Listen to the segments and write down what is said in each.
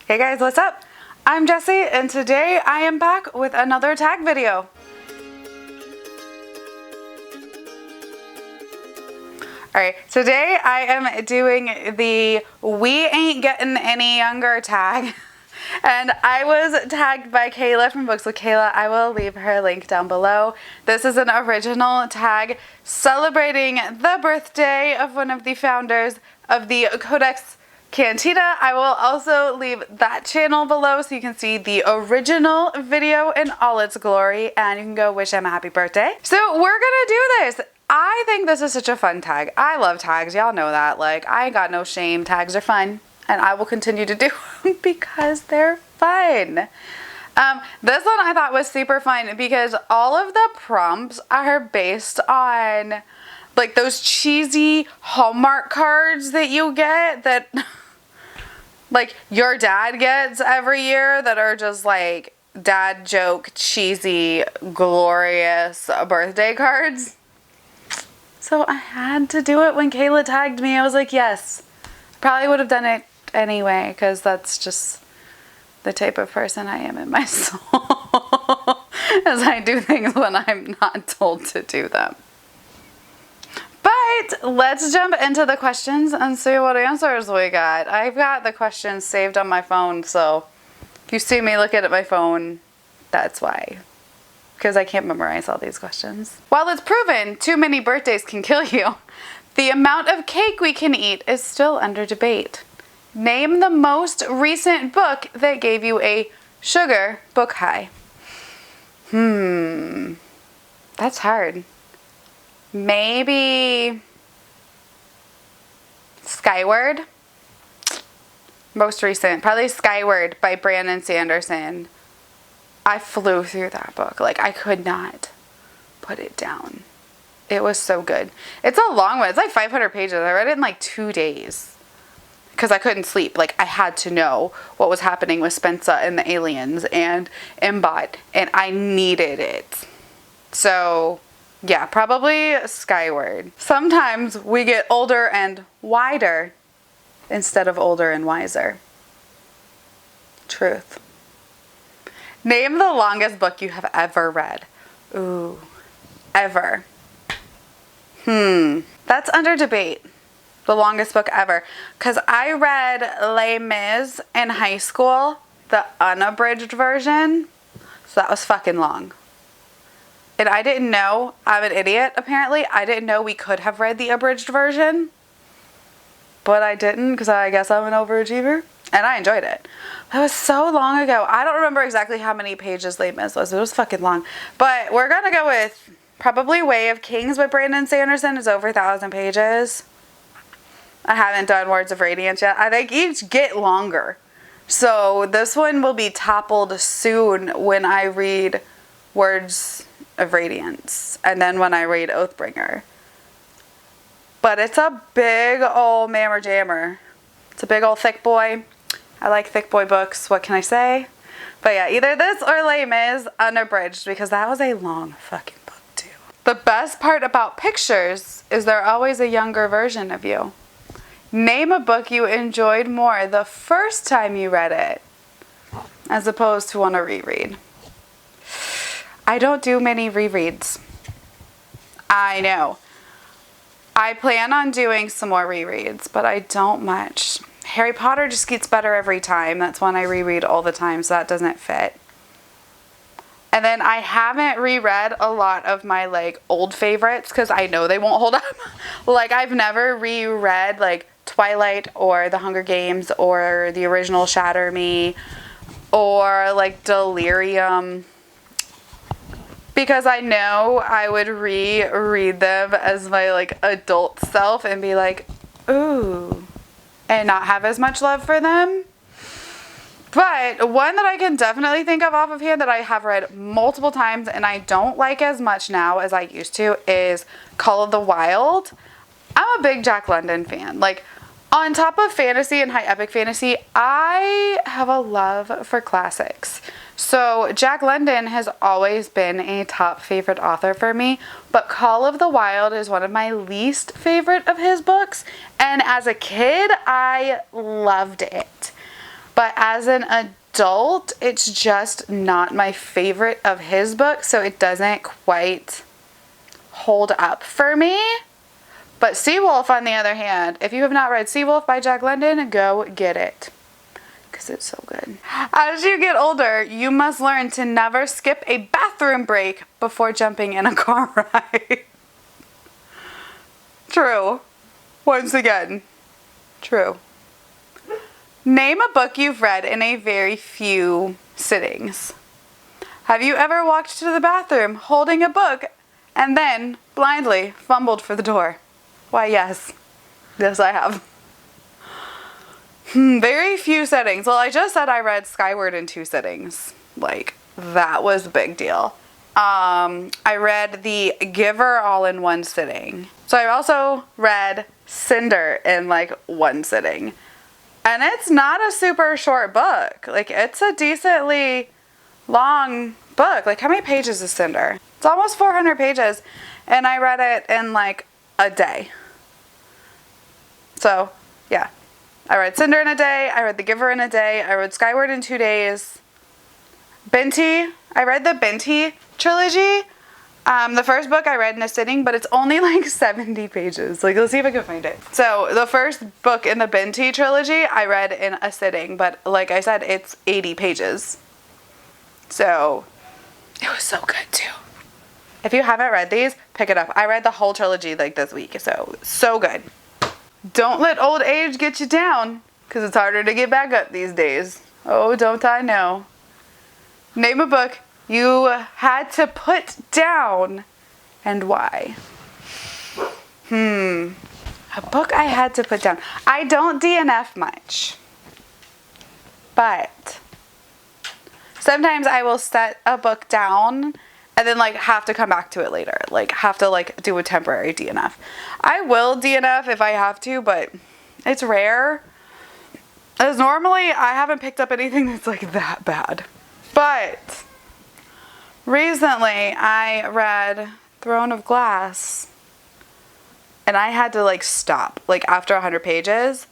Hey guys, what's up? I'm Jessie and today I am back with another tag video. Alright, today I am doing the We Ain't Getting Any Younger tag. And I was tagged by Kayla from Books with Kayla. I will leave her link down below. This is an original tag celebrating the birthday of one of the founders of the Codex Cantina. I will also leave that channel below so you can see the original video in all its glory and you can go wish him a happy birthday. So we're gonna do this. I think this is such a fun tag. I love tags, y'all know that. Like, I ain't got no shame. Tags are fun and I will continue to do them because they're fun. This one I thought was super fun because all of the prompts are based on like those cheesy Hallmark cards that you get that like your dad gets every year that are just like dad joke, cheesy, glorious birthday cards. So I had to do it when Kayla tagged me. I was like, yes. Probably would have done it anyway because that's just the type of person I am in my soul. As I do things when I'm not told to do them. But let's jump into the questions and see what answers we got. I've got the questions saved on my phone, so if you see me looking at my phone, that's why. Because I can't memorize all these questions. While it's proven too many birthdays can kill you, the amount of cake we can eat is still under debate. Name the most recent book that gave you a sugar book high. That's hard. Maybe Skyward. Most recent, probably Skyward by Brandon Sanderson. I flew through that book. Like, I could not put it down. It was so good. It's a long one. It's like 500 pages. I read it in like 2 days because I couldn't sleep. Like, I had to know what was happening with Spencer and the aliens and Mbot, and I needed it. So yeah, probably Skyward. Sometimes we get older and wider instead of older and wiser. Truth. Name the longest book you have ever read. Ooh, ever. That's under debate. The longest book ever. Because I read Les Mis in high school, the unabridged version. So that was fucking long. And I didn't know, I'm an idiot apparently, I didn't know we could have read the abridged version. But I didn't because I guess I'm an overachiever. And I enjoyed it. That was so long ago. I don't remember exactly how many pages Les Mis was. It was fucking long. But we're going to go with probably Way of Kings by Brandon Sanderson. Is over 1,000 pages. I haven't done Words of Radiance yet. I think each get longer. So this one will be toppled soon when I read Words of Radiance and then when I read Oathbringer. But it's a big old mammer jammer. It's a big old thick boy. I like thick boy books. What can I say? But yeah, either this or Les Mis unabridged because that was a long fucking book too. The best part about pictures is they're always a younger version of you. Name a book you enjoyed more the first time you read it as opposed to on a reread. I don't do many rereads. I know. I plan on doing some more rereads, but I don't much. Harry Potter just gets better every time. That's one I reread all the time, so that doesn't fit. And then I haven't reread a lot of my like old favorites because I know they won't hold up. Like I've never reread like Twilight or The Hunger Games or the original Shatter Me or like Delirium. Because I know I would reread them as my like adult self and be like, ooh, and not have as much love for them. But one that I can definitely think of off of hand that I have read multiple times and I don't like as much now as I used to is Call of the Wild. I'm a big Jack London fan. Like, on top of fantasy and high epic fantasy, I have a love for classics. So Jack London has always been a top favorite author for me, but Call of the Wild is one of my least favorite of his books. And as a kid, I loved it. But as an adult, it's just not my favorite of his books, so it doesn't quite hold up for me. But Seawolf, on the other hand, if you have not read Seawolf by Jack London, go get it, because it's so good. As you get older, you must learn to never skip a bathroom break before jumping in a car ride. True. Once again, true. Name a book you've read in a very few sittings. Have you ever walked to the bathroom holding a book and then blindly fumbled for the door? Why, yes. Yes, I have. Very few sittings. Well, I just said I read Skyward in 2 sittings. Like, that was a big deal. I read The Giver all in 1 sitting. So I also read Cinder in like 1 sitting. And it's not a super short book. Like, it's a decently long book. Like, how many pages is Cinder? It's almost 400 pages. And I read it in like a day. So, yeah. I read Cinder in a day. I read The Giver in a day. I read Skyward in 2 days. Binti. I read the Binti trilogy. The first book I read in a sitting, but it's only like 70 pages. Like, let's see if I can find it. So, the first book in the Binti trilogy I read in a sitting, but like I said, it's 80 pages. So, it was so good too. If you haven't read these, pick it up. I read the whole trilogy like this week, so good. Don't let old age get you down, because it's harder to get back up these days. Oh, don't I know. Name a book you had to put down and why. A book I had to put down. I don't DNF much, but sometimes I will set a book down and then like have to come back to it later. Like, have to like do a temporary DNF. I will DNF if I have to, but it's rare. As normally I haven't picked up anything that's like that bad. But recently I read Throne of Glass and I had to like stop. Like, after 100 pages,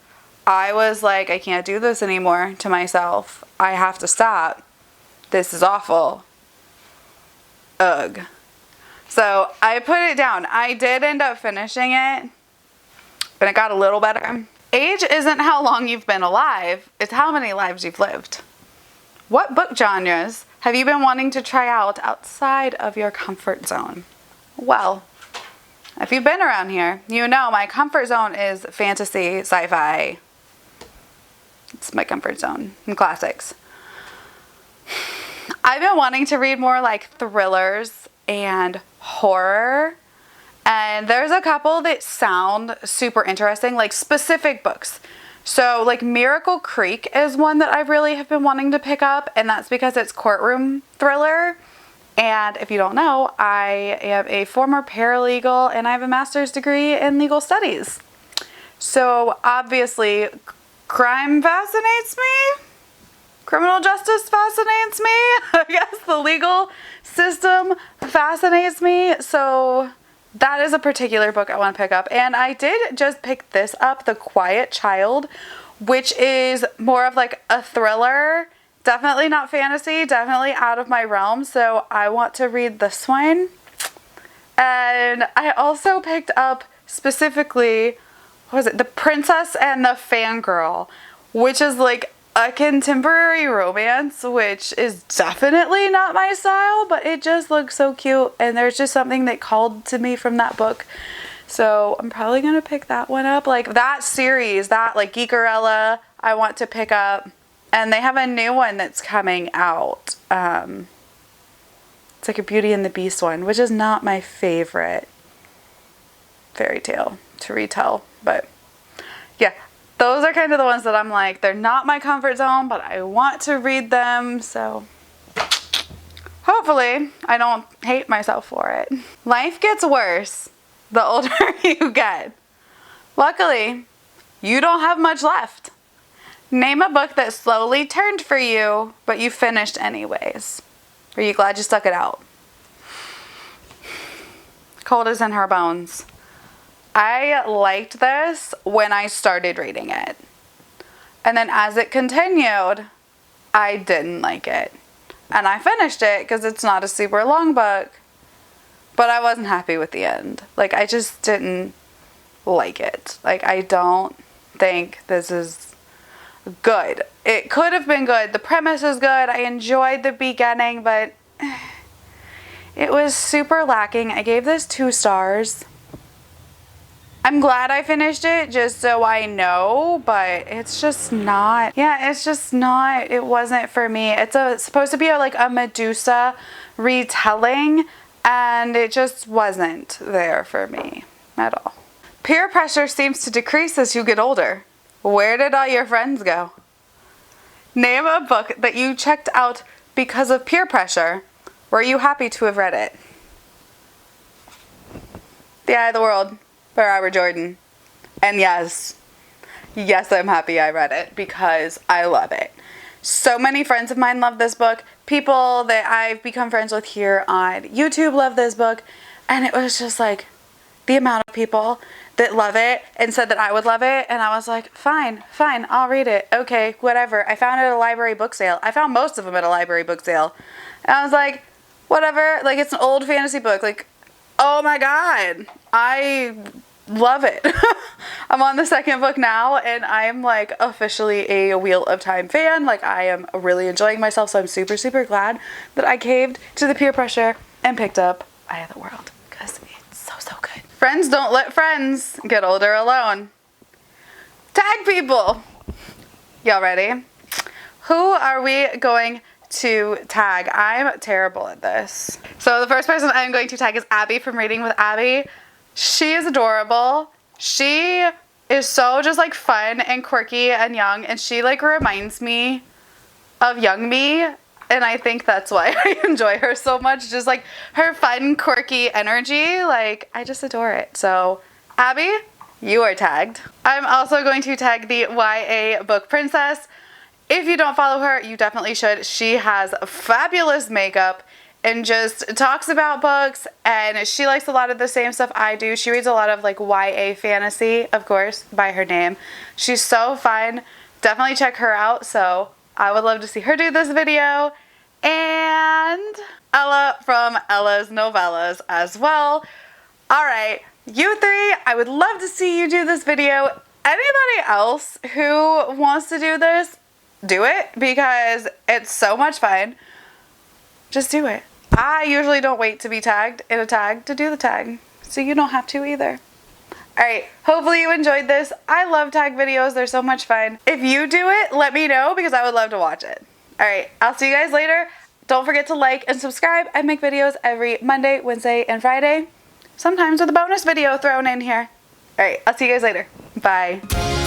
I was like, I can't do this anymore to myself. I have to stop. This is awful. Ugh. So I put it down. I did end up finishing it, but it got a little better. Age isn't how long you've been alive, it's how many lives you've lived. What book genres have you been wanting to try out outside of your comfort zone? Well, if you've been around here, you know my comfort zone is fantasy, sci-fi. It's my comfort zone, and classics. I've been wanting to read more like thrillers and horror, and there's a couple that sound super interesting, like specific books. So like Miracle Creek is one that I really have been wanting to pick up, and that's because it's courtroom thriller. And if you don't know, I am a former paralegal and I have a master's degree in legal studies. So obviously crime fascinates me. Criminal justice fascinates me. I guess the legal system fascinates me. So that is a particular book I want to pick up. And I did just pick this up, The Quiet Child, which is more of like a thriller. Definitely not fantasy, definitely out of my realm. So I want to read this one. And I also picked up specifically, what was it? The Princess and the Fangirl, which is like a contemporary romance, which is definitely not my style, but it just looks so cute, and there's just something that called to me from that book. So I'm probably gonna pick that one up. Like that series, that like Geekerella, I want to pick up. And they have a new one that's coming out. It's like a Beauty and the Beast one, which is not my favorite fairy tale to retell, but yeah. Those are kind of the ones that I'm like, they're not my comfort zone, but I want to read them, so hopefully I don't hate myself for it. Life gets worse the older you get. Luckily, you don't have much left. Name a book that slowly turned for you, but you finished anyways. Are you glad you stuck it out? Cold is in Her Bones. I liked this when I started reading it. And then as it continued, I didn't like it. And I finished it because it's not a super long book. But I wasn't happy with the end. Like, I just didn't like it. Like, I don't think this is good. It could have been good. The premise is good. I enjoyed the beginning, but it was super lacking. I gave this 2 stars. I'm glad I finished it just so I know, but it's just not. Yeah, it's just not. It wasn't for me. It's supposed to be like a Medusa retelling, and it just wasn't there for me at all. Peer pressure seems to decrease as you get older. Where did all your friends go? Name a book that you checked out because of peer pressure. Were you happy to have read it? The Eye of the World by Robert Jordan. And yes, I'm happy I read it because I love it. So many friends of mine love this book. People that I've become friends with here on YouTube love this book. And it was just like the amount of people that love it and said that I would love it. And I was like, fine, I'll read it. Okay, whatever. I found it at a library book sale. I found most of them at a library book sale. And I was like, whatever. Like, it's an old fantasy book. Like, oh my God, I love it. I'm on the 2nd book now, and I'm like officially a Wheel of Time fan. Like, I am really enjoying myself, so I'm super, super glad that I caved to the peer pressure and picked up Eye of the World because it's so, so good. Friends don't let friends get older alone. Tag people. Y'all ready? Who are we going to tag? I'm terrible at this. So the first person I'm going to tag is Abby from Reading with Abby. She is adorable. She is so just like fun and quirky and young, and she like reminds me of young me, and I think that's why I enjoy her so much. Just like her fun, quirky energy, like I just adore it. So Abby, you are tagged. I'm also going to tag the YA Book Princess. If you don't follow her, you definitely should. She has fabulous makeup and just talks about books, and she likes a lot of the same stuff I do. She reads a lot of like YA fantasy, of course, by her name. She's so fun. Definitely check her out. So I would love to see her do this video. And Ella from Ella's Novellas as well. All right, you 3, I would love to see you do this video. Anybody else who wants to do this, do it because it's so much fun. Just do it. I usually don't wait to be tagged in a tag to do the tag, so you don't have to either. Alright, hopefully you enjoyed this. I love tag videos. They're so much fun. If you do it, let me know because I would love to watch it. Alright, I'll see you guys later. Don't forget to like and subscribe. I make videos every Monday, Wednesday, and Friday. Sometimes with a bonus video thrown in here. Alright, I'll see you guys later. Bye.